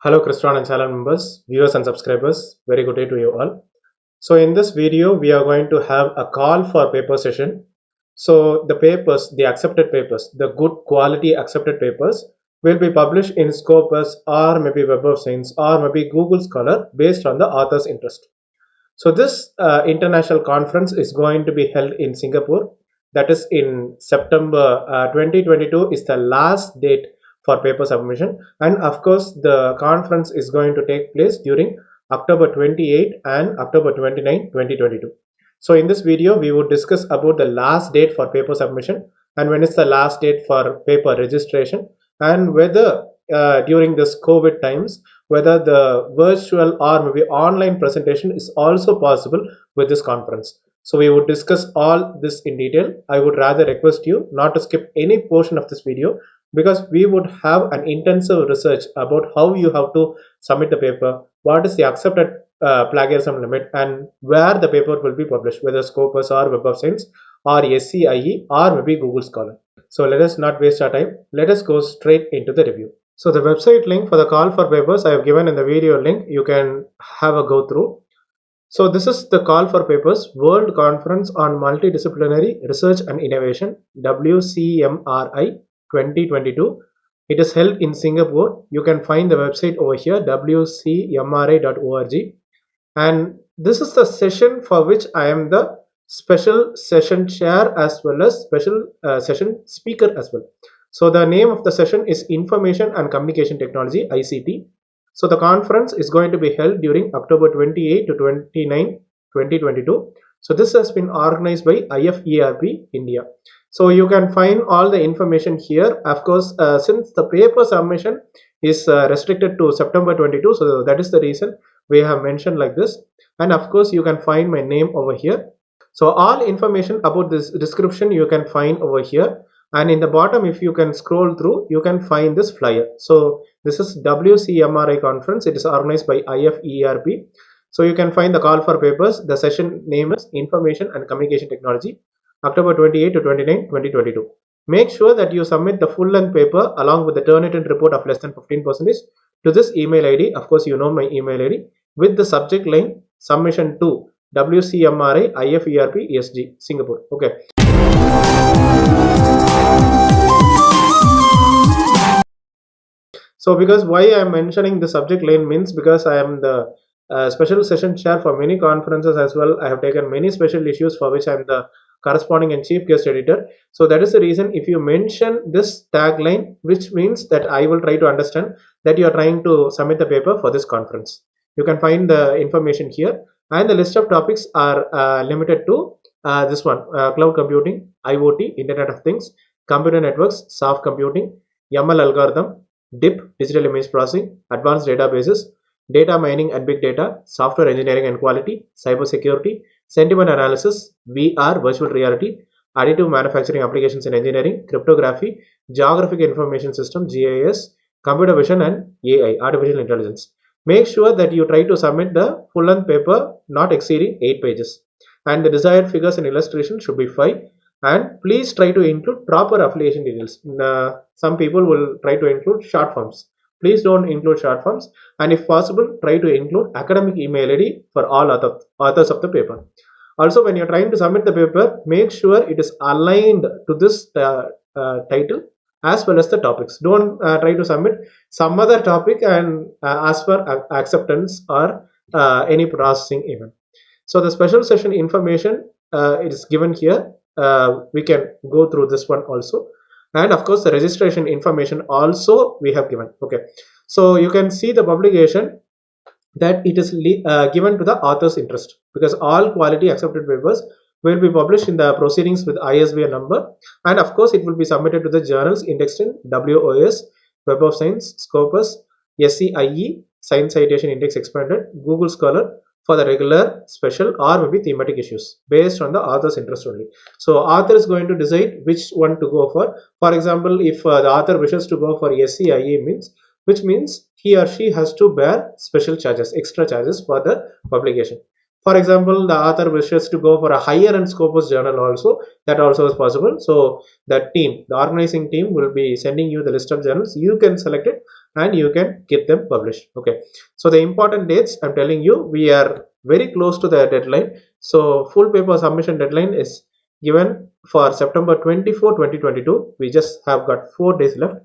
Hello, Christo Ananth channel members, viewers and subscribers. Very good day to you all. So in this video, we are going to have a call for paper session. So the papers, the accepted papers, the good quality accepted papers will be published in Scopus or maybe Web of Science or maybe Google Scholar based on the author's interest. So this international conference is going to be held in Singapore. That is in September 2022 is the last date for paper submission. And of course, the conference is going to take place during October 28 and October 29, 2022. So in this video, we would discuss about the last date for paper submission and when is the last date for paper registration and whether during this COVID times, whether the virtual or maybe online presentation is also possible with this conference. So we would discuss all this in detail. I would rather request you not to skip any portion of this video because we would have an intensive research about how you have to submit the paper, what is the accepted plagiarism limit, and where the paper will be published, whether Scopus or Web of Science or SCIE or maybe Google Scholar. So let us not waste our time. Let us go straight into the review. So the website link for the call for papers I have given in the video link. You can have a go through. So this is the call for papers, World Conference on Multidisciplinary Research and Innovation, WCMRI 2022. It is held in Singapore. You can find the website over here, wcmri.org. And this is the session for which I am the special session chair as well as special session speaker as well. So the name of the session is Information and Communication Technology, ICT. So the conference is going to be held during October 28 to 29, 2022. So this has been organized by iferp India. So you can find all the information here. Of course, since the paper submission is restricted to September 22, so that is the reason we have mentioned like this. And of course, you can find my name over here. So all information about this description you can find over here. And in the bottom, if you can scroll through, you can find this flyer. So this is WCMRI conference. It is organized by iferp. So you can find the call for papers. The session name is Information and Communication Technology, October 28 to 29, 2022. Make sure that you submit the full length paper along with the Turnitin report of less than 15% to this email ID. Of course, you know my email ID with the subject line submission to WCMRI iferp ESG Singapore. Okay. So because why I am mentioning the subject line means because I am the special session chair for many conferences as well. I have taken many special issues for which I am the corresponding and chief guest editor. So that is the reason if you mention this tagline, which means that I will try to understand that you are trying to submit the paper for this conference. You can find the information here, and the list of topics are limited to this one, cloud computing, IoT, Internet of Things, computer networks, soft computing, ML algorithm, DIP, digital image processing, advanced databases, data mining and big data, software engineering and quality, cybersecurity, sentiment analysis, VR, virtual reality, additive manufacturing applications in engineering, cryptography, geographic information system, GIS, computer vision and AI, artificial intelligence. Make sure that you try to submit the full-length paper not exceeding 8 pages. And the desired figures and illustrations should be 5. And please try to include proper affiliation details. Some people will try to include short forms. Please don't include short forms, and if possible, try to include academic email ID for all other authors of the paper. Also, when you're trying to submit the paper, make sure it is aligned to this title as well as the topics. Don't try to submit some other topic and ask for acceptance or any processing event. So the special session information it is given here. We can go through this one also, and of course the registration information also we have given. Okay, so you can see the publication that it is given to the author's interest, because all quality accepted papers will be published in the proceedings with ISBN number, and of course it will be submitted to the journals indexed in WOS, Web of Science, Scopus, SCIE, Science Citation Index Expanded, Google Scholar, for the regular, special or maybe thematic issues based on the author's interest only. So author is going to decide which one to go for. For example, if the author wishes to go for SCIE which means he or she has to bear special charges, extra charges for the publication. For example, the author wishes to go for a higher end Scopus journal also, that also is possible. So the team, the organizing team will be sending you the list of journals. You can select it and you can get them published. Okay. So the important dates, I'm telling you, we are very close to the deadline. So full paper submission deadline is given for September 24, 2022. We just have got 4 days left.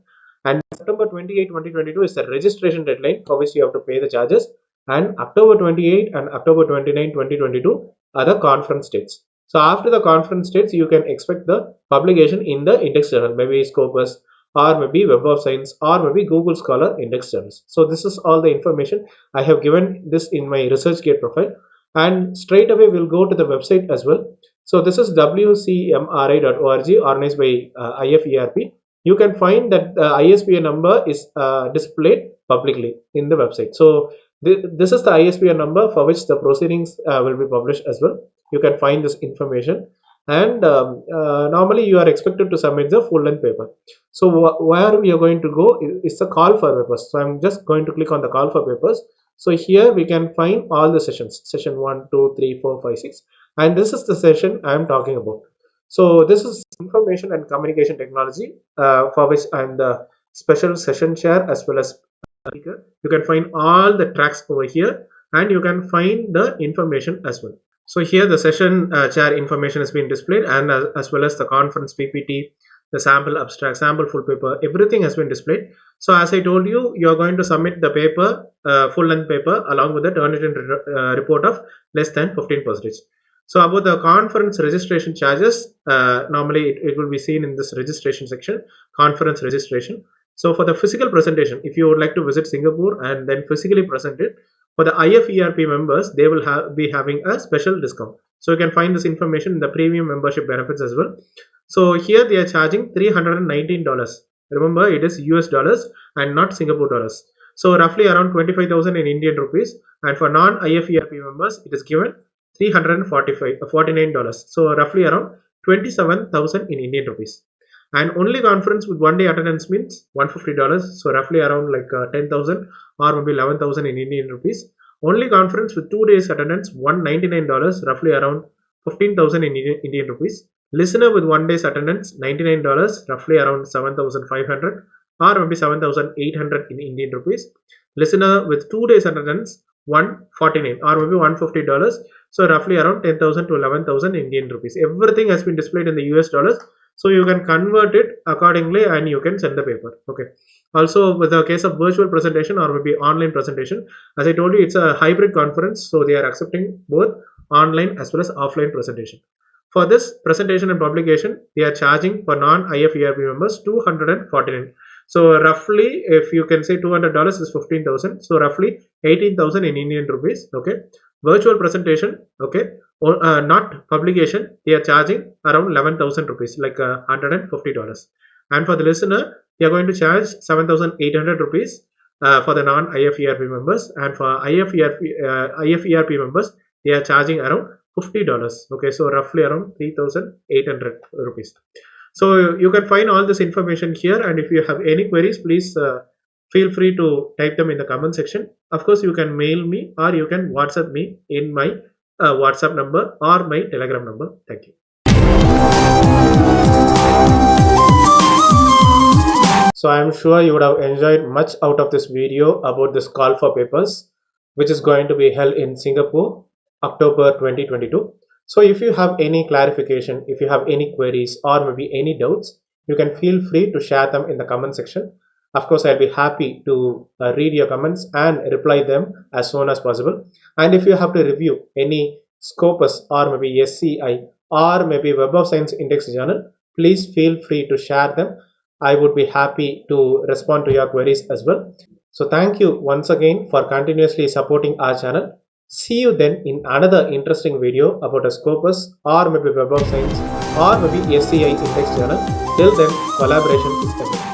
And September 28, 2022 is the registration deadline for which you have to pay the charges, and October 28 and October 29, 2022 are the conference dates. So after the conference dates, you can expect the publication in the index journal, maybe Scopus or maybe Web of Science or maybe Google Scholar index journals. So this is all the information. I have given this in my ResearchGate profile, and straight away we'll go to the website as well. So this is wcmri.org, organized by IFERP. You can find that the ISBN number is displayed publicly in the website. So this is the ISBN number for which the proceedings will be published as well. You can find this information, and normally you are expected to submit the full length paper. So where we are going to go is the call for papers. So I'm just going to click on the call for papers. So here we can find all the sessions, session 1, 2, 3, 4, 5, 6, and this is the session I am talking about. So this is information and communication technology, for which I am the special session chair as well as speaker. You can find all the tracks over here, and you can find the information as well. So here the session chair information has been displayed, and as well as the conference PPT, the sample abstract, sample full paper, everything has been displayed. So as I told you, you are going to submit the paper, full length paper, along with the Turnitin report of less than 15%. So about the conference registration charges, normally it will be seen in this registration section, conference registration. So for the physical presentation, if you would like to visit Singapore and then physically present it, for the IFERP members, they will be having a special discount. So you can find this information in the premium membership benefits as well. So here they are charging $319. Remember, it is US dollars and not Singapore dollars. So roughly around 25,000 in Indian rupees. And for non-IFERP members, it is given $349. So roughly around 27,000 in Indian rupees. And only conference with 1 day attendance means $150. So roughly around like 10,000 or maybe 11,000 in Indian rupees. Only conference with 2 days attendance, $199, roughly around 15,000 in Indian rupees. Listener with 1 day's attendance, $99, roughly around 7,500 or maybe 7,800 in Indian rupees. Listener with 2 days attendance, $149 or maybe $150. So roughly around 10,000 to 11,000 Indian rupees. Everything has been displayed in the US dollars. So you can convert it accordingly and you can send the paper. Okay. Also with the case of virtual presentation or maybe online presentation, as I told you, it's a hybrid conference. So they are accepting both online as well as offline presentation. For this presentation and publication, they are charging for non-IFERP members $249. So roughly, if you can say $200 is 15,000. So roughly 18,000 in Indian rupees. Okay. Virtual presentation. Okay. Not publication, they are charging around 11,000 rupees, like $150. And for the listener, they are going to charge 7,800 rupees for the non-IFERP members, and for IFERP members, they are charging around $50. Okay, so roughly around 3,800 rupees. So you can find all this information here, and if you have any queries, please feel free to type them in the comment section. Of course, you can mail me or you can WhatsApp me in my WhatsApp number or my Telegram number. Thank you. So I am sure you would have enjoyed much out of this video about this call for papers, which is going to be held in Singapore, October 2022. So if you have any clarification, if you have any queries or maybe any doubts, you can feel free to share them in the comment section. Of course, I'll be happy to read your comments and reply them as soon as possible. And if you have to review any Scopus or maybe SCI or maybe Web of Science Index journal, please feel free to share them. I would be happy to respond to your queries as well. So thank you once again for continuously supporting our channel. See you then in another interesting video about a Scopus or maybe Web of Science or maybe SCI Index journal. Till then, collaboration is the best.